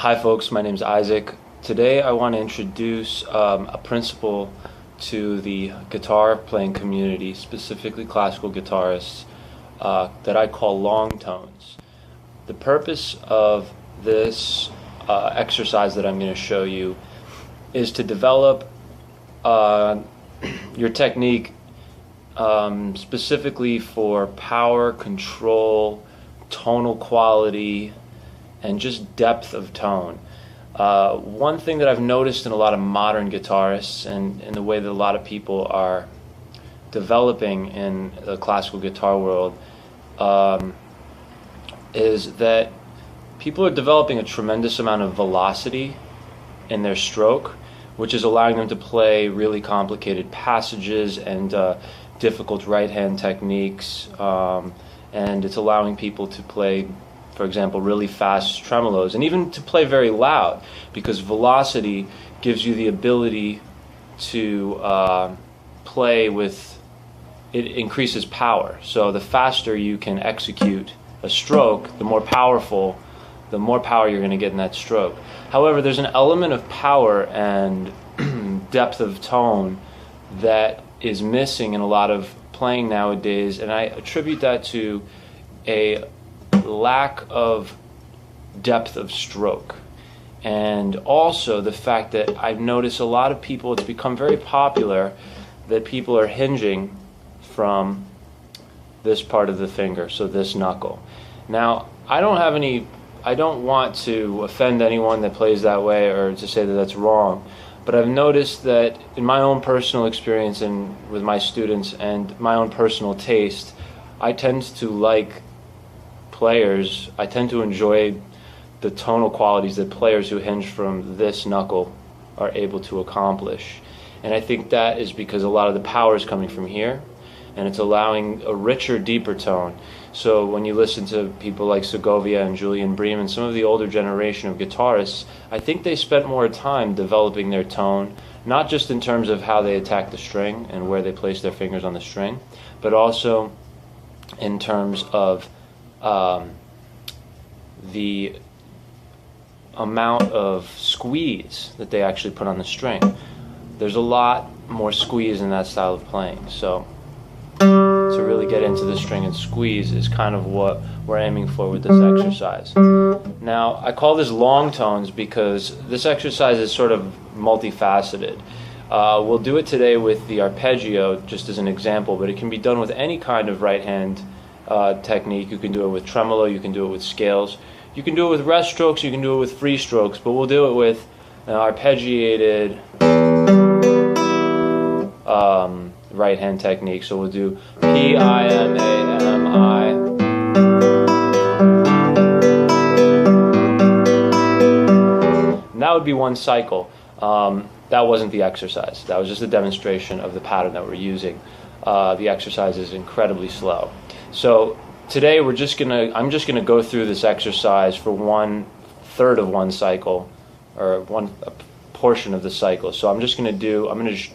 Hi folks, my name is Isaac. Today I want to introduce a principle to the guitar playing community, specifically classical guitarists, that I call long tones. The purpose of this exercise that I'm going to show you is to develop your technique specifically for power, control, tonal quality, and just depth of tone. One thing that I've noticed in a lot of modern guitarists and in the way that a lot of people are developing in the classical guitar world is that people are developing a tremendous amount of velocity in their stroke, which is allowing them to play really complicated passages and difficult right-hand techniques, and it's allowing people to play, for example, really fast tremolos, and even to play very loud, because velocity gives you the ability to play with, it increases power. So the faster you can execute a stroke, the more power you're going to get in that stroke. However, there's an element of power and depth of tone that is missing in a lot of playing nowadays, and I attribute that to a lack of depth of stroke, and also the fact that I've noticed a lot of people, it's become very popular that people are hinging from this part of the finger, so this knuckle. Now, I don't want to offend anyone that plays that way or to say that that's wrong, but I've noticed that in my own personal experience and with my students and my own personal taste, I tend to like players, I tend to enjoy the tonal qualities that players who hinge from this knuckle are able to accomplish. And I think that is because a lot of the power is coming from here, and it's allowing a richer, deeper tone. So when you listen to people like Segovia and Julian Bream and some of the older generation of guitarists, I think they spent more time developing their tone, not just in terms of how they attack the string and where they place their fingers on the string, but also in terms of the amount of squeeze that they actually put on the string. There's a lot more squeeze in that style of playing. So to really get into the string and squeeze is kind of what we're aiming for with this exercise. Now, I call this long tones because this exercise is sort of multifaceted. We'll do it today with the arpeggio just as an example, but it can be done with any kind of right hand technique. You can do it with tremolo, you can do it with scales, you can do it with rest strokes, you can do it with free strokes, but we'll do it with an arpeggiated right hand technique. So we'll do P, I, M, A, M, I. And that would be one cycle. That wasn't the exercise. That was just a demonstration of the pattern that we're using. The exercise is incredibly slow. So today I'm just gonna go through this exercise for 1/3 of one cycle, or a portion of the cycle. So I'm just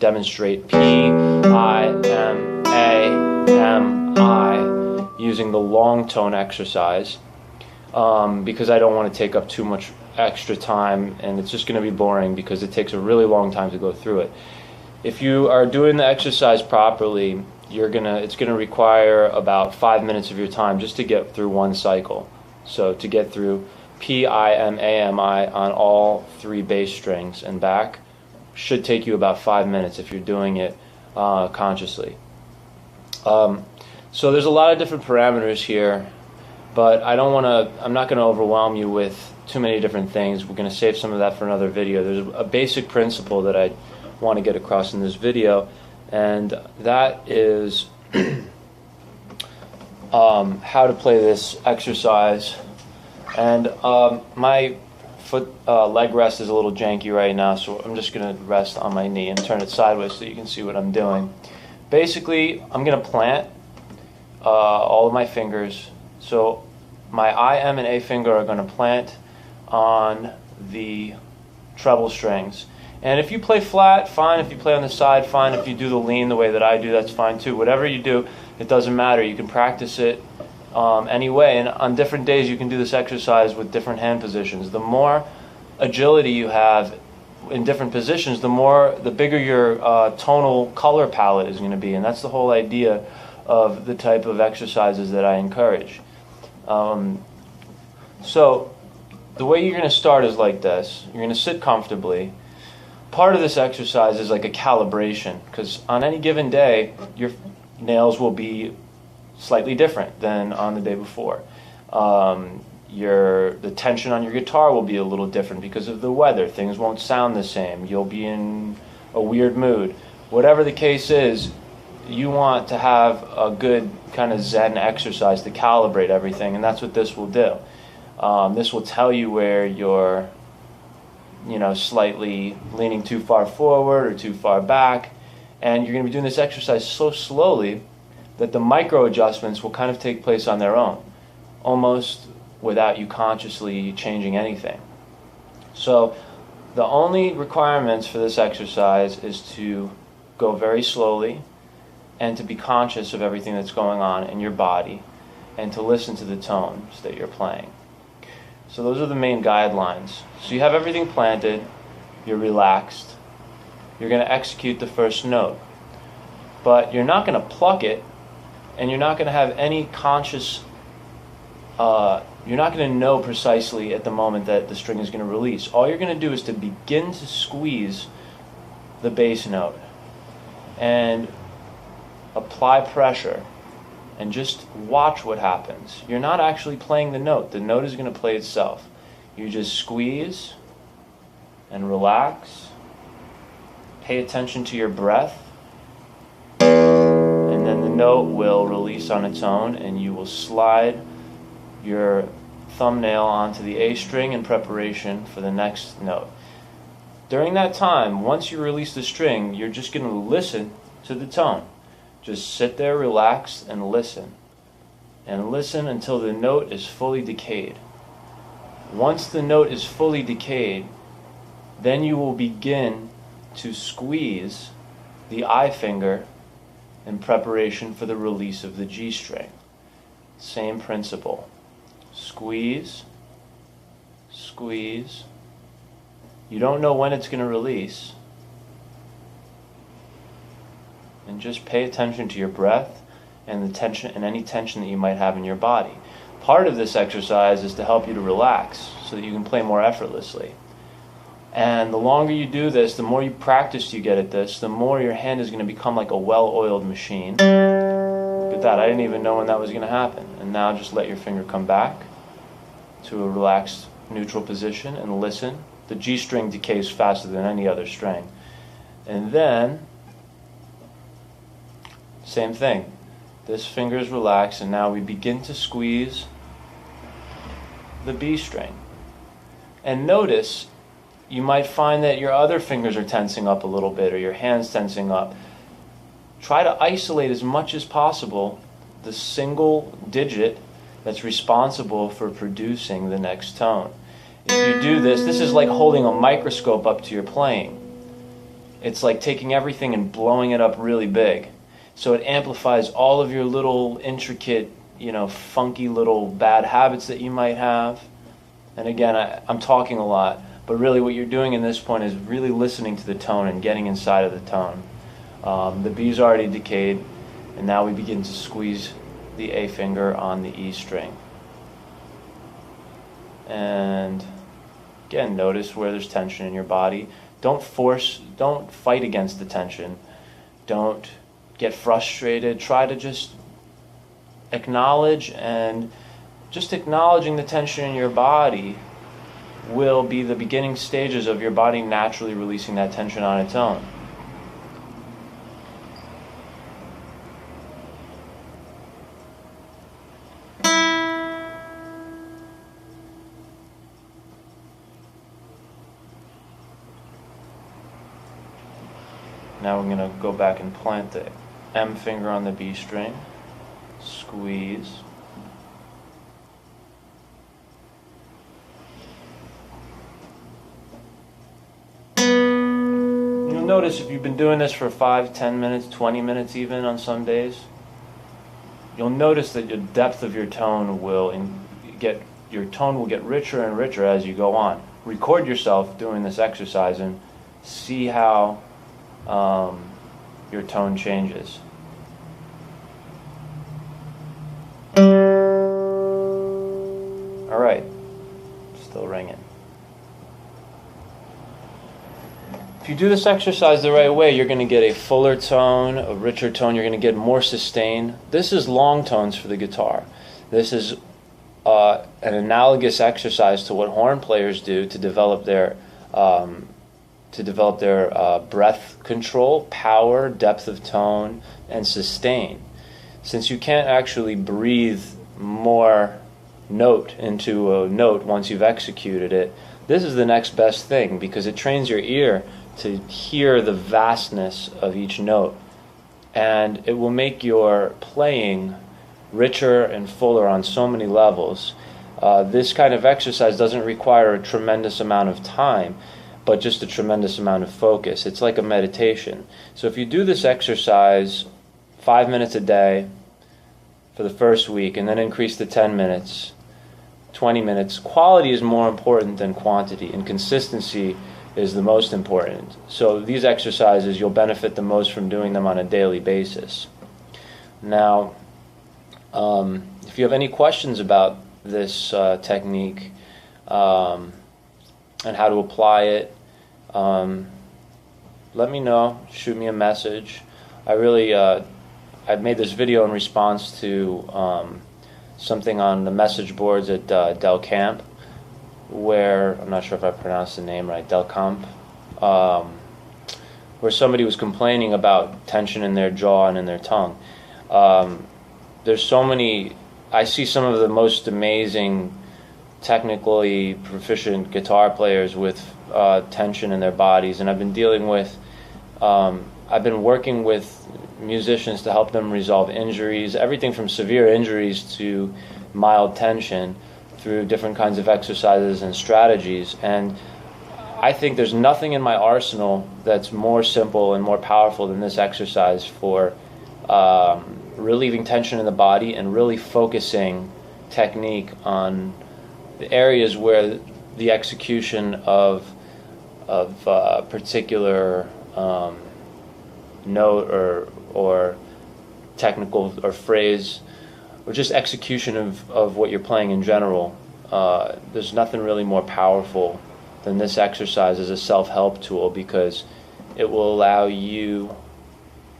demonstrate P, I, M, A, M, I using the long tone exercise, because I don't want to take up too much extra time, and it's just going to be boring because it takes a really long time to go through it. If you are doing the exercise properly, it's gonna require about 5 minutes of your time just to get through one cycle. So to get through P, I, M, A, M, I on all 3 bass strings and back should take you about 5 minutes if you're doing it consciously. So there's a lot of different parameters here, but I'm not gonna overwhelm you with too many different things. We're gonna save some of that for another video. There's a basic principle that I want to get across in this video, and that is how to play this exercise. And my leg rest is a little janky right now, so I'm just going to rest on my knee and turn it sideways so you can see what I'm doing. Basically, I'm going to plant all of my fingers. So my I, M, and A finger are going to plant on the treble strings. And if you play flat, fine. If you play on the side, fine. If you do the lean the way that I do, that's fine too. Whatever you do, it doesn't matter. You can practice it anyway. And on different days, you can do this exercise with different hand positions. The more agility you have in different positions, the bigger your tonal color palette is going to be, and that's the whole idea of the type of exercises that I encourage. So the way you're going to start is like this. You're going to sit comfortably. Part of this exercise is like a calibration, because on any given day, your nails will be slightly different than on the day before. The tension on your guitar will be a little different because of the weather. Things won't sound the same. You'll be in a weird mood. Whatever the case is, you want to have a good kind of Zen exercise to calibrate everything, and that's what this will do. This will tell you where you're, slightly leaning too far forward or too far back, and you're going to be doing this exercise so slowly that the micro adjustments will kind of take place on their own, almost without you consciously changing anything. So the only requirements for this exercise is to go very slowly and to be conscious of everything that's going on in your body and to listen to the tones that you're playing. So those are the main guidelines. So you have everything planted, you're relaxed, you're going to execute the first note. But you're not going to pluck it, and you're not going to have any conscious, you're not going to know precisely at the moment that the string is going to release. All you're going to do is to begin to squeeze the bass note and apply pressure and just watch what happens. You're not actually playing the note. The note is going to play itself. You just squeeze and relax. Pay attention to your breath. And then the note will release on its own, and you will slide your thumbnail onto the A string in preparation for the next note. During that time, once you release the string, you're just going to listen to the tone. Just sit there, relax, and listen. And listen until the note is fully decayed. Once the note is fully decayed, then you will begin to squeeze the I finger in preparation for the release of the G string. Same principle. Squeeze, squeeze. You don't know when it's going to release. And just pay attention to your breath and the tension and any tension that you might have in your body. Part of this exercise is to help you to relax so that you can play more effortlessly. And the longer you do this, the more practice you get at this, the more your hand is going to become like a well-oiled machine. Look at that, I didn't even know when that was going to happen. And now just let your finger come back to a relaxed, neutral position and listen. The G string decays faster than any other string. And then, same thing. This finger is relaxed, and now we begin to squeeze the B string. And notice, you might find that your other fingers are tensing up a little bit, or your hand's tensing up. Try to isolate as much as possible the single digit that's responsible for producing the next tone. If you do this is like holding a microscope up to your playing. It's like taking everything and blowing it up really big. So it amplifies all of your little intricate, funky little bad habits that you might have. And again, I'm talking a lot, but really what you're doing in this point is really listening to the tone and getting inside of the tone. The B's already decayed, and now we begin to squeeze the A finger on the E string. And again, notice where there's tension in your body. Don't fight against the tension. Don't get frustrated. Try to just acknowledge, and just acknowledging the tension in your body will be the beginning stages of your body naturally releasing that tension on its own. Now we're going to go back and plant the M finger on the B string, squeeze, you'll notice if you've been doing this for 5, 10 minutes, 20 minutes even on some days, you'll notice that the depth of your tone will get richer and richer as you go on. record yourself doing this exercise and see how your tone changes. All right, still ringing. If you do this exercise the right way, you're going to get a fuller tone, a richer tone. You're going to get more sustain. This is long tones for the guitar. This is an analogous exercise to what horn players do to develop their breath control, power, depth of tone, and sustain. Since you can't actually breathe more note into a note once you've executed it, this is the next best thing because it trains your ear to hear the vastness of each note, and it will make your playing richer and fuller on so many levels. This kind of exercise doesn't require a tremendous amount of time, but just a tremendous amount of focus. It's like a meditation. So if you do this exercise 5 minutes a day for the first week and then increase to 10 minutes, 20 minutes, quality is more important than quantity, and consistency is the most important. So these exercises, you'll benefit the most from doing them on a daily basis. Now, if you have any questions about this technique and how to apply it, let me know. Shoot me a message. I've made this video in response to something on the message boards at Del Camp, where, I'm not sure if I pronounced the name right, Del Camp, where somebody was complaining about tension in their jaw and in their tongue. There's so many, I see some of the most amazing, technically proficient guitar players with tension in their bodies, and I've been working with musicians to help them resolve injuries, everything from severe injuries to mild tension, through different kinds of exercises and strategies. And I think there's nothing in my arsenal that's more simple and more powerful than this exercise for relieving tension in the body and really focusing technique on the areas where the execution of a particular note or technical or phrase, or just execution of what you're playing in general. There's nothing really more powerful than this exercise as a self-help tool, because it will allow you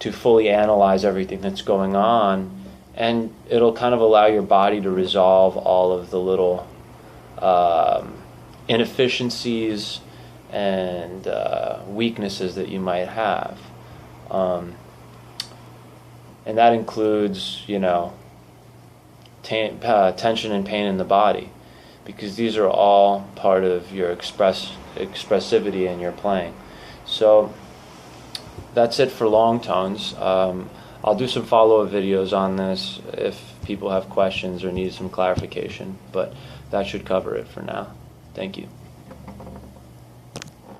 to fully analyze everything that's going on, and it'll kind of allow your body to resolve all of the little inefficiencies and weaknesses that you might have. And that includes, tension and pain in the body, because these are all part of your expressivity in your playing. So that's it for long tones. I'll do some follow-up videos on this if people have questions or need some clarification, but that should cover it for now. Thank you.